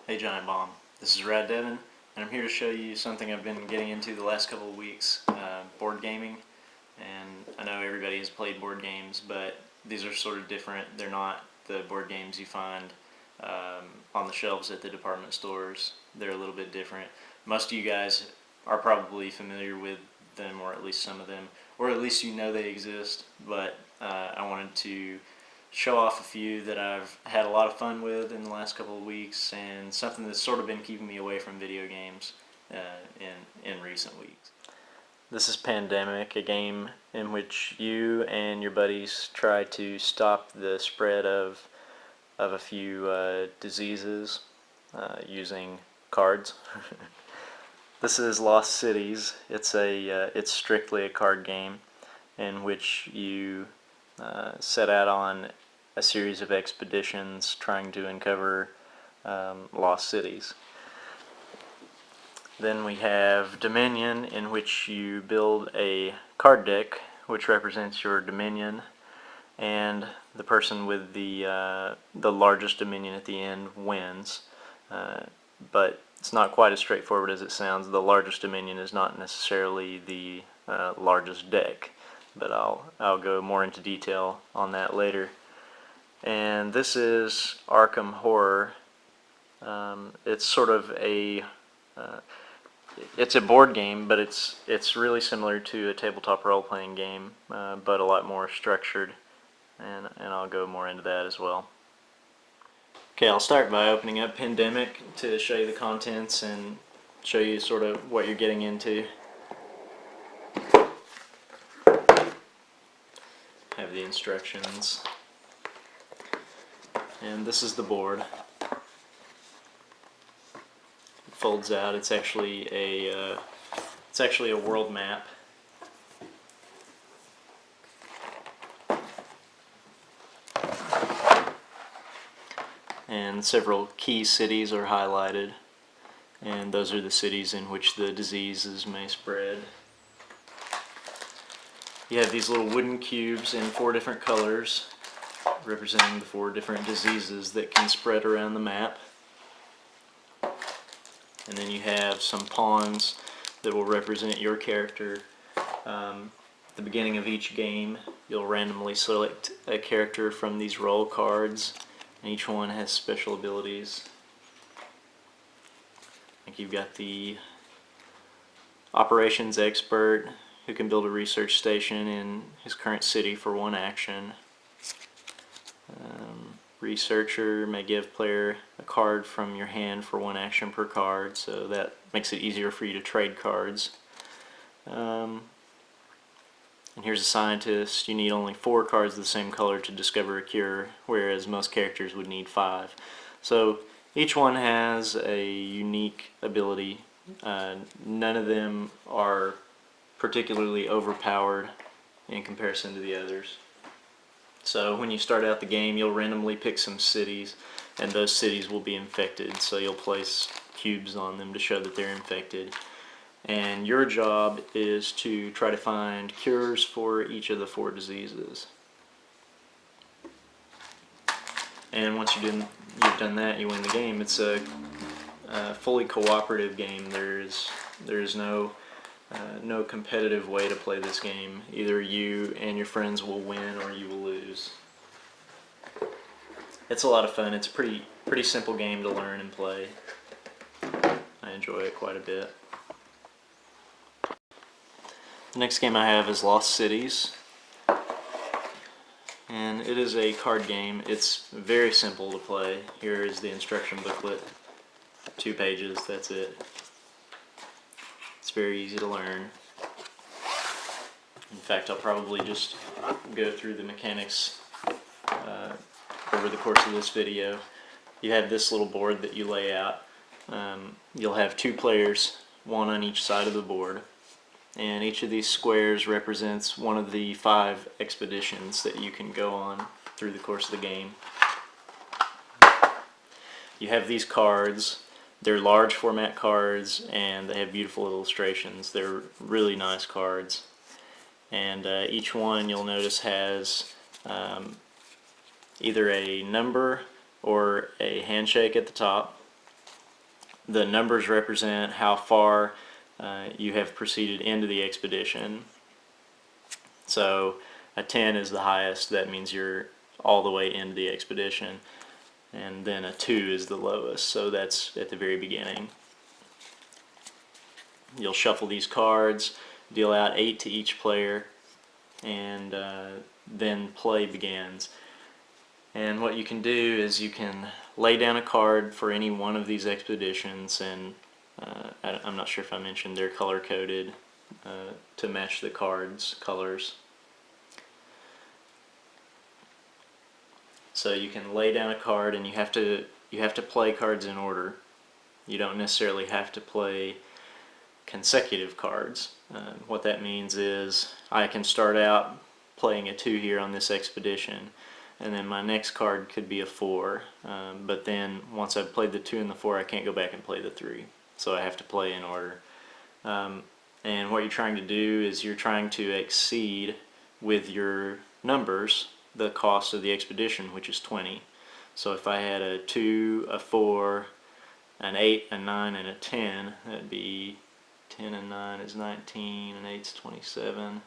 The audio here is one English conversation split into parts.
Hey Giant Bomb, this is Rad Devin, and I'm here to show you something I've been getting into the last couple of weeks, board gaming. And I know everybody has played board games, but these are sort of different. They're not the board games you find on the shelves at the department stores. They're a little bit different. Most of you guys are probably familiar with them, or at least some of them, or at least you know they exist, but I wanted to show off a few that I've had a lot of fun with in the last couple of weeks, and something that's sort of been keeping me away from video games in recent weeks. This is Pandemic, a game in which you and your buddies try to stop the spread of a few diseases using cards. This is Lost Cities. It's strictly a card game in which you set out on a series of expeditions trying to uncover lost cities. Then we have Dominion, in which you build a card deck which represents your dominion, and the person with the largest dominion at the end wins. But it's not quite as straightforward as it sounds. The largest dominion is not necessarily the largest deck, but I'll go more into detail on that later. And this is Arkham Horror. It's sort of it's a board game, but it's really similar to a tabletop role-playing game, but a lot more structured, and I'll go more into that as well. Okay, I'll start by opening up Pandemic to show you the contents and show you sort of what you're getting into. Have the instructions. And this is the board. It folds out. It's actually a world map. And several key cities are highlighted, and those are the cities in which the diseases may spread. You have these little wooden cubes in 4 different colors, representing the 4 different diseases that can spread around the map. And then you have some pawns that will represent your character. At the beginning of each game, you'll randomly select a character from these roll cards, and each one has special abilities. Like you've got the operations expert, who can build a research station in his current city for 1 action. Researcher may give player a card from your hand for 1 action per card, so that makes it easier for you to trade cards. And here's a scientist. You need only 4 cards of the same color to discover a cure, whereas most characters would need 5. So each one has a unique ability. None of them are particularly overpowered in comparison to the others. So when you start out the game, you'll randomly pick some cities, and those cities will be infected, so you'll place cubes on them to show that they're infected. And your job is to try to find cures for each of the 4 diseases. And once you've done that, you win the game. It's a fully cooperative game. There's no competitive way to play this game. Either you and your friends will win or you will lose. It's a lot of fun. It's a pretty simple game to learn and play. I enjoy it quite a bit. The next game I have is Lost Cities, and it is a card game. It's very simple to play. Here is the instruction booklet. 2 pages, that's it. It's very easy to learn. In fact, I'll probably just go through the mechanics over the course of this video. You have this little board that you lay out. You'll have 2 players, 1 on each side of the board, and each of these squares represents one of the 5 expeditions that you can go on through the course of the game. You have these cards. They're large format cards, and they have beautiful illustrations. They're really nice cards. And each one, you'll notice, has either a number or a handshake at the top. the numbers represent how far you have proceeded into the expedition. So a 10 is the highest, that means you're all the way into the expedition, and then a 2 is the lowest, so that's at the very beginning. You'll shuffle these cards, deal out 8 to each player, and then play begins. And what you can do is you can lay down a card for any one of these expeditions, and I'm not sure if I mentioned they're color coded to match the cards' colors. So you can lay down a card, and you have to play cards in order. You don't necessarily have to play consecutive cards. What that means is I can start out playing a 2 here on this expedition, and then my next card could be a 4, but then once I've played the 2 and the 4, I can't go back and play the 3, so I have to play in order. And what you're trying to do is you're trying to exceed with your numbers the cost of the expedition, which is 20. So if I had a 2, a 4, an 8, a 9, and a 10, that'd be 10 and 9 is 19, and 8 is 27,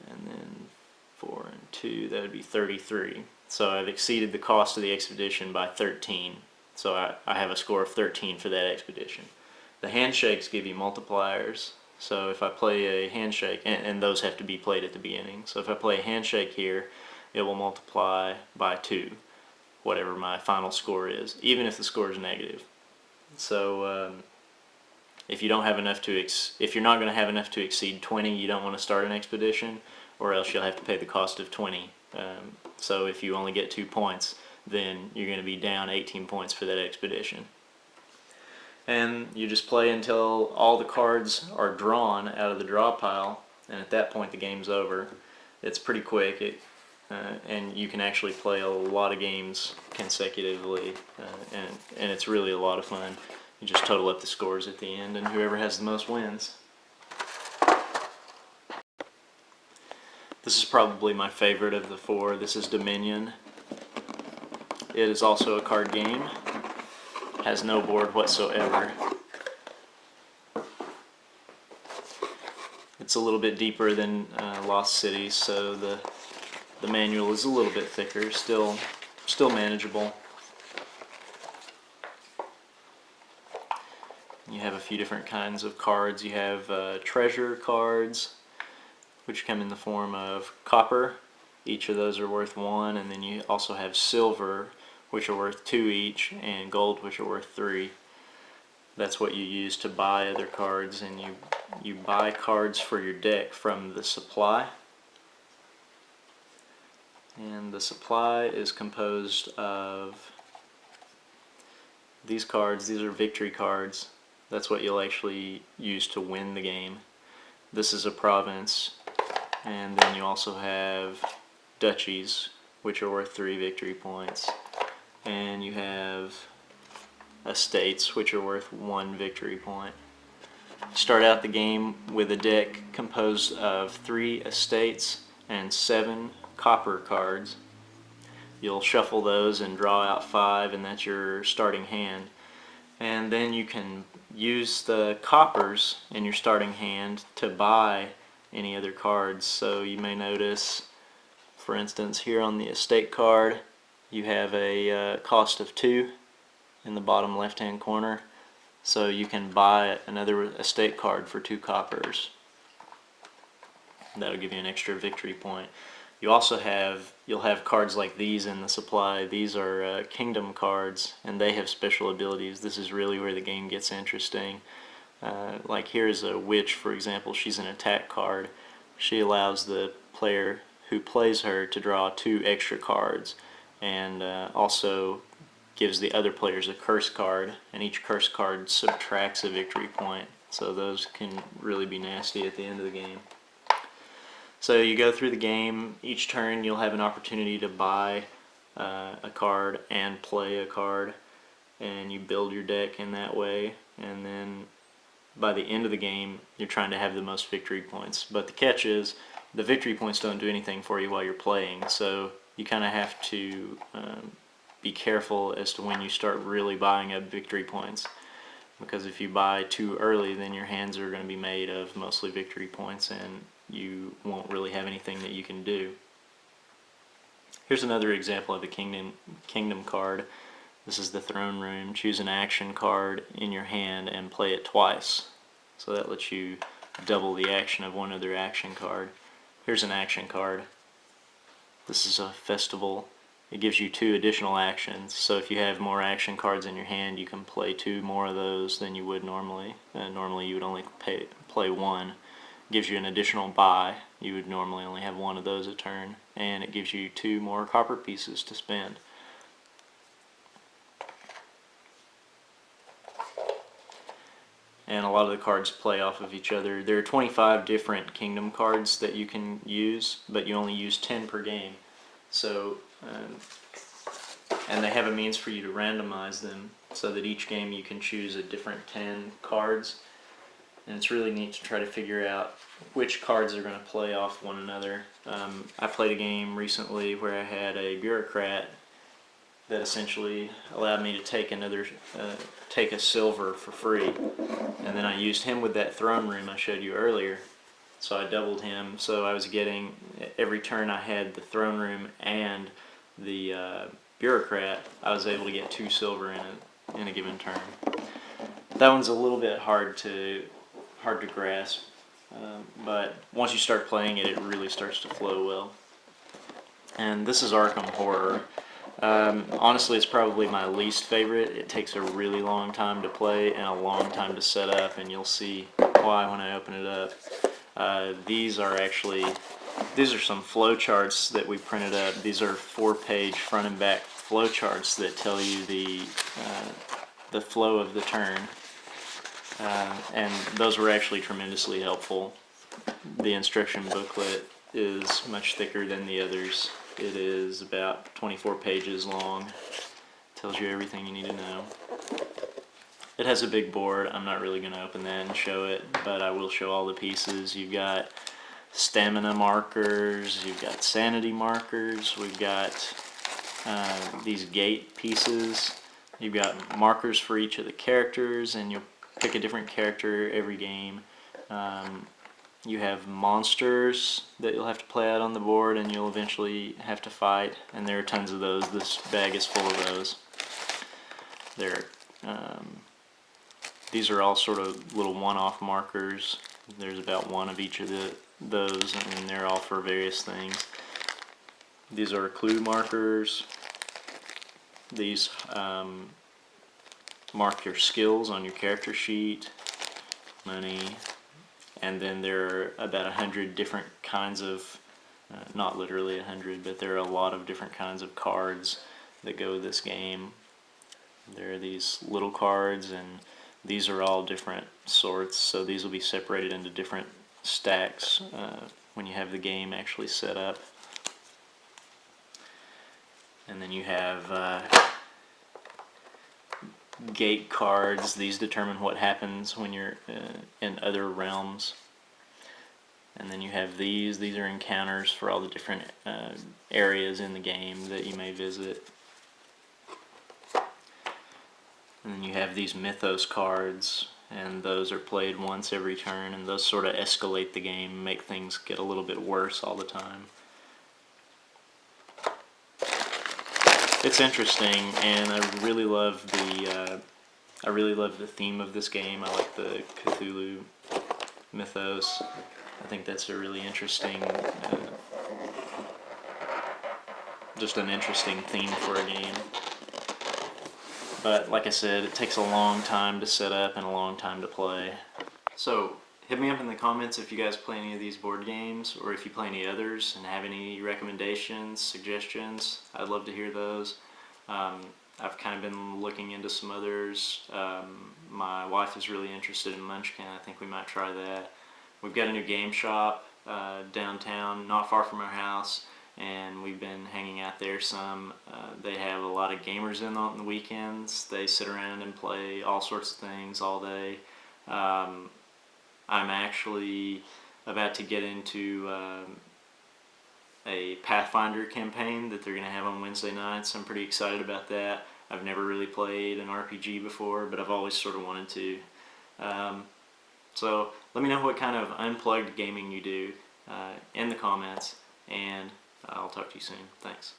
and then 4 and 2, that would be 33. So I've exceeded the cost of the expedition by 13. So I have a score of 13 for that expedition. The handshakes give you multipliers. So if I play a handshake, and those have to be played at the beginning. So if I play a handshake here, it will multiply by 2, whatever my final score is, even if the score is negative. So if you don't have enough to if you're not going to have enough to exceed 20, you don't want to start an expedition, or else you'll have to pay the cost of 20. So if you only get 2 points, then you're going to be down 18 points for that expedition. And you just play until all the cards are drawn out of the draw pile, and at that point the game's over. It's pretty quick, and you can actually play a lot of games consecutively, and it's really a lot of fun. You just total up the scores at the end, and whoever has the most wins. This is probably my favorite of the 4. This is Dominion. It is also a card game. Has no board whatsoever. It's a little bit deeper than Lost Cities, so the manual is a little bit thicker. Still manageable. You have a few different kinds of cards. You have treasure cards, which come in the form of copper. Each of those are worth 1, and then you also have silver, which are worth 2 each, and gold, which are worth 3. That's what you use to buy other cards, and you buy cards for your deck from the supply. And the supply is composed of these cards. These are victory cards. That's what you'll actually use to win the game. This is a province, and then you also have duchies, which are worth 3 victory points, and you have estates, which are worth 1 victory point. Start out the game with a deck composed of 3 estates and 7 copper cards. You'll shuffle those and draw out 5, and that's your starting hand. And then you can use the coppers in your starting hand to buy any other cards. So you may notice, for instance, here on the estate card, you have a cost of 2 in the bottom left hand corner. So you can buy another estate card for 2 coppers. That'll give you an extra victory point. You also you'll have cards like these in the supply. These are kingdom cards, and they have special abilities. This is really where the game gets interesting. Like here's a witch, for example. She's an attack card. She allows the player who plays her to draw 2 extra cards, and also gives the other players a curse card, and each curse card subtracts a victory point. So those can really be nasty at the end of the game. So you go through the game. Each turn you'll have an opportunity to buy a card and play a card, and you build your deck in that way, and then by the end of the game you're trying to have the most victory points. But the catch is the victory points don't do anything for you while you're playing, so you kind of have to be careful as to when you start really buying up victory points. because if you buy too early, then your hands are going to be made of mostly victory points and you won't really have anything that you can do. Here's another example of a kingdom card. This is the throne room. Choose an action card in your hand and play it twice. So that lets you double the action of one other action card. Here's an action card. This is a festival. It gives you 2 additional actions. So if you have more action cards in your hand, you can play 2 more of those than you would normally. Normally you would only play 1. It gives you an additional buy. You would normally only have 1 of those a turn. And it gives you 2 more copper pieces to spend. And a lot of the cards play off of each other. There are 25 different kingdom cards that you can use, but you only use 10 per game. So, and they have a means for you to randomize them so that each game you can choose a different 10 cards. And it's really neat to try to figure out which cards are going to play off one another. I played a game recently where I had a bureaucrat that essentially allowed me to take a silver for free, and then I used him with that throne room I showed you earlier. So I doubled him, so I was getting, every turn I had the throne room and the bureaucrat, I was able to get 2 silver in a given turn. That one's a little bit hard to grasp, but once you start playing it, it really starts to flow well. And this is Arkham Horror. Honestly, it's probably my least favorite. It takes a really long time to play and a long time to set up, and you'll see why when I open it up. These are some flow charts that we printed up. These are 4-page front and back flow charts that tell you the flow of the turn, and those were actually tremendously helpful. The instruction booklet is much thicker than the others. It is about 24 pages long. Tells you everything you need to know. It has a big board. I'm not really going to open that and show it, but I will show all the pieces. You've got stamina markers, you've got sanity markers, we've got these gate pieces. You've got markers for each of the characters, and you'll pick a different character every game. You have monsters that you'll have to play out on the board, and you'll eventually have to fight, and there are tons of those. This bag is full of those. These are all sort of little one-off markers. There's about 1 of each of those, and they're all for various things. These are clue markers. These mark your skills on your character sheet, money, and then there are about 100 different kinds of, not literally 100, but there are a lot of different kinds of cards that go with this game. There are these little cards, and these are all different sorts, so these will be separated into different stacks when you have the game actually set up. And then you have gate cards. These determine what happens when you're in other realms. And then you have these are encounters for all the different areas in the game that you may visit. And then you have these mythos cards, and those are played once every turn, and those sort of escalate the game, make things get a little bit worse all the time. It's interesting, and I really love the theme of this game. I like the Cthulhu mythos. I think that's a really interesting, just an interesting theme for a game. But like I said, it takes a long time to set up and a long time to play. So hit me up in the comments if you guys play any of these board games, or if you play any others and have any recommendations, suggestions. I'd love to hear those. I've kind of been looking into some others. My wife is really interested in Munchkin. I think we might try that. We've got a new game shop downtown, not far from our house, and we've been hanging out there some. They have a lot of gamers in on the weekends. They sit around and play all sorts of things all day. I'm actually about to get into a Pathfinder campaign that they're going to have on Wednesday nights. I'm pretty excited about that. I've never really played an RPG before, but I've always sort of wanted to. So let me know what kind of unplugged gaming you do in the comments, and I'll talk to you soon. Thanks.